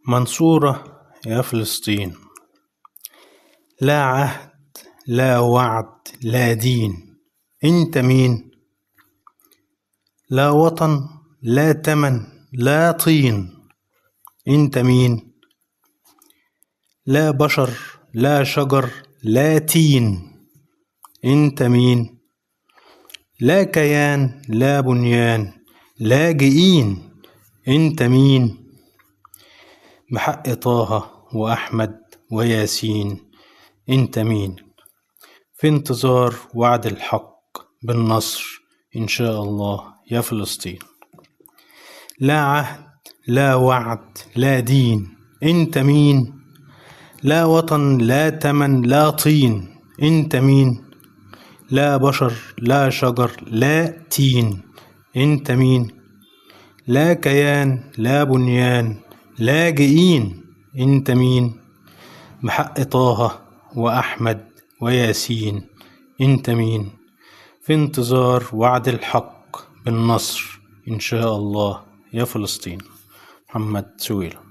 منصورة يا فلسطين، لا عهد لا وعد لا دين، انت مين؟ لا وطن لا تمن لا طين، انت مين؟ لا بشر لا شجر لا تين، انت مين؟ لا كيان لا بنيان لاجئين، انت مين؟ بحق طه وأحمد وياسين، انت مين؟ في انتظار وعد الحق بالنصر إن شاء الله يا فلسطين. لا عهد لا وعد لا دين، انت مين؟ لا وطن لا تمن لا طين، انت مين؟ لا بشر لا شجر لا تين، انت مين؟ لا كيان لا بنيان لاجئين، انت مين؟ بحق طه وأحمد وياسين، انت مين؟ في انتظار وعد الحق بالنصر إن شاء الله يا فلسطين. محمد سويلة.